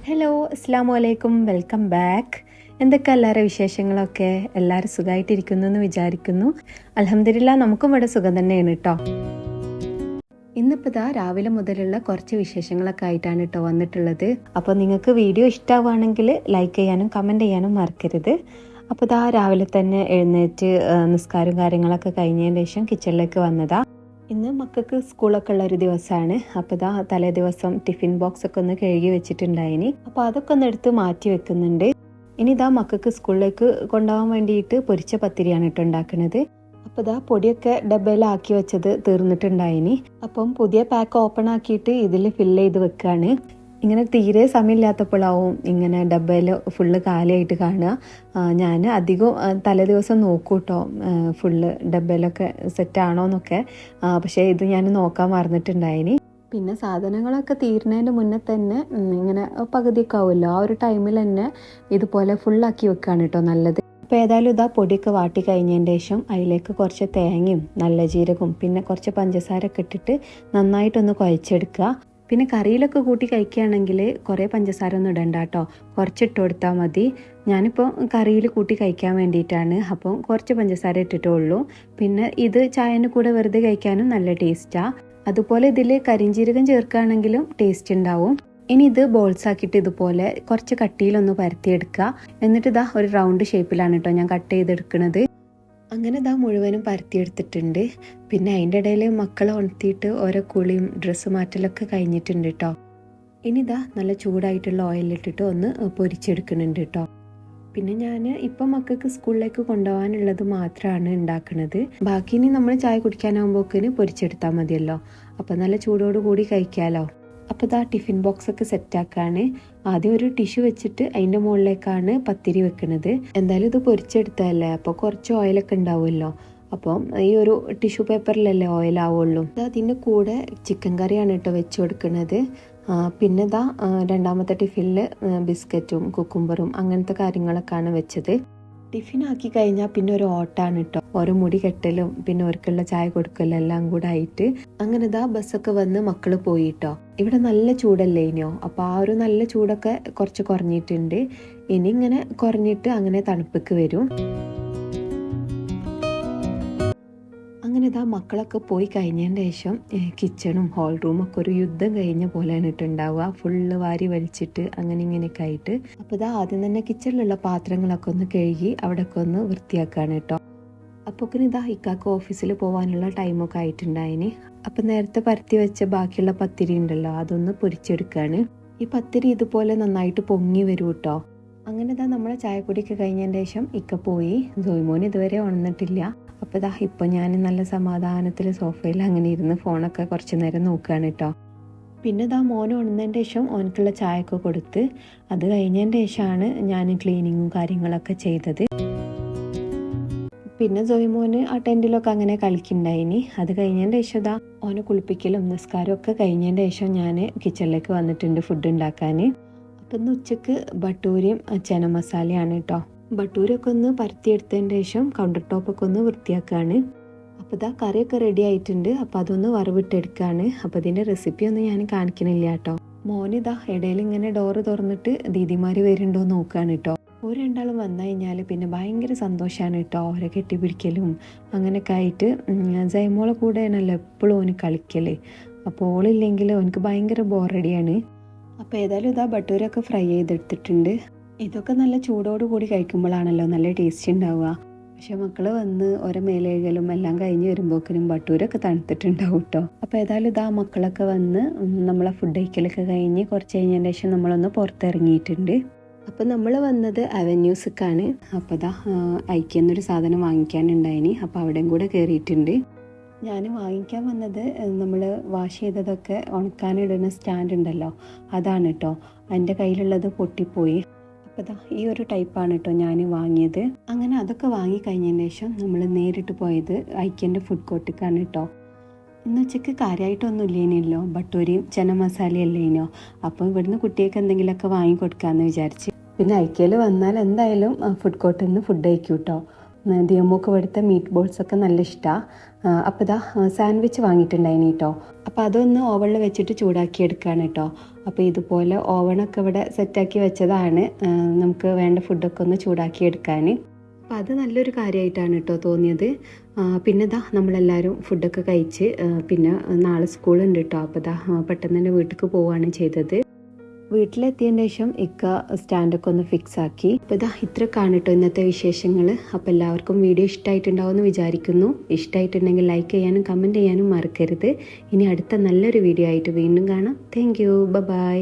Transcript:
Hello, അസ്സാം വലൈക്കും, welcome back. എന്തൊക്കെ എല്ലാവരുടെ വിശേഷങ്ങളൊക്കെ? എല്ലാവരും സുഖമായിട്ടിരിക്കുന്നു എന്ന് വിചാരിക്കുന്നു. അൽഹംദുലില്ലാ, നമുക്കും ഇവിടെ സുഖം തന്നെയാണ് കേട്ടോ. ഇന്നിപ്പോൾ ഇതാ രാവിലെ മുതലുള്ള കുറച്ച് വിശേഷങ്ങളൊക്കെ ആയിട്ടാണ് കേട്ടോ വന്നിട്ടുള്ളത്. അപ്പോൾ നിങ്ങൾക്ക് വീഡിയോ ഇഷ്ടമാവുകയാണെങ്കിൽ ലൈക്ക് ചെയ്യാനും കമൻറ്റ് ചെയ്യാനും മറക്കരുത്. അപ്പോൾ ഇതാ രാവിലെ തന്നെ എഴുന്നേറ്റ് നിസ്കാരം കാര്യങ്ങളൊക്കെ കഴിഞ്ഞതിന് ശേഷം കിച്ചണിലേക്ക് വന്നതാ. ഇന്ന് മക്കൾക്ക് സ്കൂളൊക്കെ ഉള്ള ഒരു ദിവസമാണ്. അപ്പോൾ ഇതാ തലേ ദിവസം ടിഫിൻ ബോക്സ് ഒക്കെ ഒന്ന് കഴുകി വെച്ചിട്ടുണ്ടായിനി. അപ്പോൾ അതൊക്കെ ഒന്ന് എടുത്ത് മാറ്റി വെക്കുന്നുണ്ട്. ഇനി ഇതാ മക്കൾക്ക് സ്കൂളിലേക്ക് കൊണ്ടുപോകാൻ വേണ്ടിയിട്ട് പൊരിച്ച പത്തിരിയാണ് കേട്ടോ ഉണ്ടാക്കുന്നത്. അപ്പോൾ ഇതാ പൊടിയൊക്കെ ഡബ്ബയിലാക്കി വെച്ചത് തീർന്നിട്ടുണ്ടായിനി. അപ്പം പുതിയ പാക്ക് ഓപ്പൺ ആക്കിയിട്ട് ഇതിൽ ഫില്ല് ചെയ്ത് വെക്കുകയാണ്. ഇങ്ങനെ തീരെ സമയമില്ലാത്തപ്പോഴാവും ഇങ്ങനെ ഡബ്ബയിൽ ഫുള്ള് കാലിയായിട്ട് കാണുക. ഞാൻ അധികം തലേ ദിവസം നോക്കൂ കേട്ടോ ഫുള്ള് ഡബ്ബയിലൊക്കെ സെറ്റാണോ എന്നൊക്കെ. പക്ഷേ ഇത് ഞാൻ നോക്കാൻ മറന്നിട്ടുണ്ടായിനി. പിന്നെ സാധനങ്ങളൊക്കെ തീരുന്നതിൻ്റെ മുന്നേ തന്നെ ഇങ്ങനെ പകുതിയൊക്കെ ആവുമല്ലോ, ആ ഒരു ടൈമിൽ തന്നെ ഇതുപോലെ ഫുള്ളാക്കി വെക്കുകയാണ് കേട്ടോ നല്ലത്. അപ്പോൾ ഏതായാലും ഇതാ പൊടിയൊക്കെ വാട്ടി കഴിഞ്ഞതിൻ്റെ ശേഷം അതിലേക്ക് കുറച്ച് തേങ്ങയും നല്ല ജീരകവും പിന്നെ കുറച്ച് പഞ്ചസാരയൊക്കെ ഇട്ടിട്ട് നന്നായിട്ടൊന്ന് കുഴച്ചെടുക്കുക. പിന്നെ കറിയിലൊക്കെ കൂട്ടി കഴിക്കുകയാണെങ്കിൽ കുറേ പഞ്ചസാര ഒന്നും ഇടണ്ട കേട്ടോ, കുറച്ചിട്ട് കൊടുത്താൽ മതി. ഞാനിപ്പോൾ കറിയിൽ കൂട്ടി കഴിക്കാൻ വേണ്ടിയിട്ടാണ്, അപ്പം കുറച്ച് പഞ്ചസാര ഇട്ടിട്ടുള്ളൂ. പിന്നെ ഇത് ചായൻ്റെ കൂടെ വെറുതെ കഴിക്കാനും നല്ല ടേസ്റ്റാണ്. അതുപോലെ ഇതിൽ കരിഞ്ജീരകം ചേർക്കുകയാണെങ്കിലും ടേസ്റ്റ് ഉണ്ടാവും. ഇനി ഇത് ബോൾസ് ആക്കിയിട്ട് ഇതുപോലെ കുറച്ച് കട്ടിയിലൊന്ന് പരത്തിയെടുക്കുക. എന്നിട്ട് ഇതാ ഒരു റൗണ്ട് ഷേപ്പിലാണ് കേട്ടോ ഞാൻ കട്ട് ചെയ്തെടുക്കുന്നത്. അങ്ങനെ ഇതാ മുഴുവനും പരത്തിയെടുത്തിട്ടുണ്ട്. പിന്നെ അതിൻ്റെ ഇടയിൽ മക്കളെ ഉണർത്തിയിട്ട് ഓരോ കുളിയും ഡ്രസ്സ് മാറ്റലൊക്കെ കഴിഞ്ഞിട്ടുണ്ട് കേട്ടോ. ഇനി ഇതാ നല്ല ചൂടായിട്ടുള്ള ഓയിലിട്ടിട്ട് ഒന്ന് പൊരിച്ചെടുക്കുന്നുണ്ട് കേട്ടോ. പിന്നെ ഞാൻ ഇപ്പം മക്കൾക്ക് സ്കൂളിലേക്ക് കൊണ്ടുപോകാനുള്ളത് മാത്രമാണ് ഉണ്ടാക്കുന്നത്. ബാക്കി ഇനി നമ്മൾ ചായ കുടിക്കാനാകുമ്പോഴേക്കിന് പൊരിച്ചെടുത്താൽ മതിയല്ലോ. അപ്പം നല്ല ചൂടോട് കൂടി കഴിക്കാമല്ലോ. അപ്പോൾ ഇതാ ടിഫിൻ ബോക്സൊക്കെ സെറ്റാക്കാണ്. ആദ്യം ഒരു ടിഷ്യൂ വെച്ചിട്ട് അതിൻ്റെ മുകളിലേക്കാണ് പത്തിരി വെക്കുന്നത്. എന്തായാലും ഇത് പൊരിച്ചെടുത്തതല്ലേ, അപ്പോൾ കുറച്ച് ഓയിലൊക്കെ ഉണ്ടാവുമല്ലോ. അപ്പം ഈ ഒരു ടിഷ്യൂ പേപ്പറിലല്ലേ ഓയിലാവുള്ളൂ. അതിൻ്റെ കൂടെ ചിക്കൻ കറിയാണ് കേട്ടോ വെച്ച് കൊടുക്കുന്നത്. പിന്നെ ഇതാ രണ്ടാമത്തെ ടിഫിനിൽ ബിസ്ക്കറ്റും കുക്കുംബറും അങ്ങനത്തെ കാര്യങ്ങളൊക്കെയാണ് വെച്ചത്. ടിഫിൻ ആക്കി കഴിഞ്ഞാൽ പിന്നെ ഒരു ഓട്ടാണ് കേട്ടോ, ഓരോ മുടി കെട്ടലും പിന്നെ ഓർക്കുള്ള ചായ കൊടുക്കലും എല്ലാം കൂടെ ആയിട്ട്. അങ്ങനെ ഇതാ ബസ്സൊക്കെ വന്ന് മക്കള് പോയിട്ടോ. ഇവിടെ നല്ല ചൂടല്ലേ ഇനിയോ, അപ്പോൾ ആ ഒരു നല്ല ചൂടൊക്കെ കുറച്ച് കുറഞ്ഞിട്ടുണ്ട്. ഇനി ഇങ്ങനെ കുറഞ്ഞിട്ട് അങ്ങനെ തണുപ്പൊക്കെ വരും. അങ്ങനെ ഇതാ മക്കളൊക്കെ പോയി കഴിഞ്ഞതിൻ്റെ ശേഷം കിച്ചണും ഹോൾ റൂമും ഒക്കെ ഒരു യുദ്ധം കഴിഞ്ഞ പോലെയാണ് ഇട്ടുണ്ടാവുക. ഫുള്ള് വാരി വലിച്ചിട്ട് അങ്ങനെ ഇങ്ങനെയൊക്കെ ആയിട്ട്. അപ്പോൾ ഇതാ ആദ്യം തന്നെ കിച്ചണിലുള്ള പാത്രങ്ങളൊക്കെ ഒന്ന് കഴുകി അവിടെയൊക്കെ ഒന്ന് വൃത്തിയാക്കുകയാണ് കേട്ടോ. അപ്പോൾ ഇതാ ഇക്കാക്ക് ഓഫീസിൽ പോകാനുള്ള ടൈമൊക്കെ ആയിട്ടുണ്ടായിന്. അപ്പം നേരത്തെ പരത്തി വെച്ച ബാക്കിയുള്ള പത്തിരി ഉണ്ടല്ലോ, അതൊന്ന് പൊരിച്ചെടുക്കുകയാണ്. ഈ പത്തിരി ഇതുപോലെ നന്നായിട്ട് പൊങ്ങി വരും കേട്ടോ. അങ്ങനെ ഇതാ നമ്മളെ ചായപ്പൊടിയൊക്കെ കഴിഞ്ഞതിൻ്റെ ശേഷം ഇക്ക പോയി. ജോയ്മോൻ ഇതുവരെ ഉണർന്നിട്ടില്ല. അപ്പോൾ ഇതാ ഇപ്പോൾ ഞാൻ നല്ല സമാധാനത്തിൽ സോഫയിൽ അങ്ങനെ ഇരുന്ന് ഫോണൊക്കെ കുറച്ച് നേരം നോക്കുകയാണ് കേട്ടോ. പിന്നെ ഇതാ മോൻ ഉണർന്നതിൻ്റെ ശേഷം ഓനക്കുള്ള ചായയൊക്കെ കൊടുത്ത് അത് കഴിഞ്ഞതിൻ്റെ ശേഷമാണ് ഞാൻ ക്ലീനിങ്ങും കാര്യങ്ങളൊക്കെ ചെയ്തത്. പിന്നെ ജോയ്മോന് ആ ടെൻറ്റിലൊക്കെ അങ്ങനെ കളിക്കുന്നുണ്ടായിനി. അത് കഴിഞ്ഞതിൻ്റെ ശേഷം ഇതാ ഓനെ കുളിപ്പിക്കലും നിസ്കാരവും ഒക്കെ കഴിഞ്ഞതിൻ്റെ ശേഷം ഞാൻ കിച്ചണിലേക്ക് വന്നിട്ടുണ്ട് ഫുഡ് ഉണ്ടാക്കാൻ. അപ്പം ഇന്ന് ഉച്ചക്ക് ബട്ടൂരയും ചന മസാലയാണ് കേട്ടോ. ബട്ടൂരൊക്കെ ഒന്ന് പരത്തിയെടുത്തതിൻ്റെ ശേഷം കൗണ്ടർ ടോപ്പൊക്കെ ഒന്ന് വൃത്തിയാക്കുകയാണ്. അപ്പോൾ ഇതാ കറിയൊക്കെ റെഡി ആയിട്ടുണ്ട്. അപ്പോൾ അതൊന്ന് വറവിട്ടെടുക്കുകയാണ്. അപ്പോൾ ഇതിൻ്റെ റെസിപ്പി ഒന്നും ഞാൻ കാണിക്കണില്ല കേട്ടോ. മോനിതാ ഇടയിൽ ഇങ്ങനെ ഡോറ് തുറന്നിട്ട് ദീദിമാർ വരുന്നുണ്ടോ നോക്കുകയാണ് കേട്ടോ. ഒരു രണ്ടാളും വന്നു കഴിഞ്ഞാൽ പിന്നെ ഭയങ്കര സന്തോഷമാണ് കേട്ടോ, അവരെ കെട്ടിപ്പിടിക്കലും അങ്ങനെയൊക്കെ ആയിട്ട്. ജയമോളെ കൂടെയാണല്ലോ എപ്പോഴും ഓന് കളിക്കൽ. അപ്പോൾ ഓളില്ലെങ്കിൽ ഓനക്ക് ഭയങ്കര ബോറടിയാണ്. അപ്പോൾ ഏതായാലും ഇതാ ബട്ടൂരൊക്കെ ഫ്രൈ ചെയ്തെടുത്തിട്ടുണ്ട്. ഇതൊക്കെ നല്ല ചൂടോടുകൂടി കഴിക്കുമ്പോഴാണല്ലോ നല്ല ടേസ്റ്റ് ഉണ്ടാവുക. പക്ഷെ മക്കൾ വന്ന് ഓരോ മേലേകലും എല്ലാം കഴിഞ്ഞ് വരുമ്പോഴേക്കും ബട്ടൂരൊക്കെ തണുത്തിട്ടുണ്ടാവും കേട്ടോ. അപ്പോൾ ഏതായാലും ഇതാ മക്കളൊക്കെ വന്ന് നമ്മളെ ഫുഡ് കഴിക്കലൊക്കെ കഴിഞ്ഞ് കുറച്ച് കഴിഞ്ഞതിന് ശേഷം നമ്മളൊന്ന് പുറത്തിറങ്ങിയിട്ടുണ്ട്. അപ്പോൾ നമ്മൾ വന്നത് അവന്യൂസിക്കാണ്. അപ്പോൾ ഇതാ ഐക്യെന്നൊരു സാധനം വാങ്ങിക്കാനുണ്ടായിനി. അപ്പോൾ അവിടെയും കൂടെ കയറിയിട്ടുണ്ട്. ഞാൻ വാങ്ങിക്കാൻ വന്നത് നമ്മൾ വാഷ് ചെയ്തതൊക്കെ ഉണക്കാനിടുന്ന സ്റ്റാൻഡ് ഉണ്ടല്ലോ, അതാണ് കേട്ടോ. എൻ്റെ കയ്യിലുള്ളത് പൊട്ടിപ്പോയി. അപ്പോൾ ഇതാ ഈ ഒരു ടൈപ്പാണ് കേട്ടോ ഞാൻ വാങ്ങിയത്. അങ്ങനെ അതൊക്കെ വാങ്ങിക്കഴിഞ്ഞതിന് ശേഷം നമ്മൾ നേരിട്ട് പോയത് ഐക്യൻ്റെ ഫുഡ് കോർട്ടിക്കാണ് കേട്ടോ. ഇന്ന് ഉച്ചയ്ക്ക് കാര്യമായിട്ടൊന്നും ഇല്ലേനല്ലോ, ബട്ടൂരിയും ചന മസാലയും അല്ലേനോ. അപ്പോൾ ഇവിടുന്ന് കുട്ടികൾക്ക് എന്തെങ്കിലുമൊക്കെ വാങ്ങിക്കൊടുക്കാമെന്ന് വിചാരിച്ച്. പിന്നെ ഐക്യയിൽ വന്നാൽ എന്തായാലും ഫുഡ് കോർട്ടിൽ നിന്ന് ഫുഡ് കഴിക്കും കേട്ടോ. ദിയമ്മക്ക് ഇവിടുത്തെ മീറ്റ് ബോൾസൊക്കെ നല്ല ഇഷ്ടമാണ്. അപ്പോൾ ഇതാ സാൻഡ്വിച്ച് വാങ്ങിയിട്ടുണ്ടായിനി കേട്ടോ. അപ്പോൾ അതൊന്ന് ഓവണിൽ വെച്ചിട്ട് ചൂടാക്കി എടുക്കുകയാണ് കേട്ടോ. അപ്പോൾ ഇതുപോലെ ഓവണൊക്കെ ഇവിടെ സെറ്റാക്കി വെച്ചതാണ് നമുക്ക് വേണ്ട ഫുഡൊക്കെ ഒന്ന് ചൂടാക്കി എടുക്കാൻ. അപ്പോൾ അത് നല്ലൊരു കാര്യമായിട്ടാണ് കേട്ടോ തോന്നിയത്. പിന്നെ ഇതാ നമ്മളെല്ലാവരും ഫുഡൊക്കെ കഴിച്ച് പിന്നെ നാളെ സ്കൂളുണ്ട് കേട്ടോ. അപ്പോൾ ഇതാ പെട്ടെന്ന് തന്നെ വീട്ടിലേക്ക് പോവുകയാണ് ചെയ്തത്. വീട്ടിലെത്തിയതിന് ശേഷം ഇക്ക സ്റ്റാൻഡൊക്കെ ഒന്ന് ഫിക്സ് ആക്കി. അപ്പോൾ ഇതാ ഇത്രയൊക്കെയാണ് കേട്ടോ ഇന്നത്തെ വിശേഷങ്ങൾ. അപ്പോൾ എല്ലാവർക്കും വീഡിയോ ഇഷ്ടമായിട്ടുണ്ടാവുമെന്ന് വിചാരിക്കുന്നു. ഇഷ്ടമായിട്ടുണ്ടെങ്കിൽ ലൈക്ക് ചെയ്യാനും കമൻറ്റ് ചെയ്യാനും മറക്കരുത്. ഇനി അടുത്ത നല്ലൊരു വീഡിയോ ആയിട്ട് വീണ്ടും കാണാം. Thank you. ബൈ.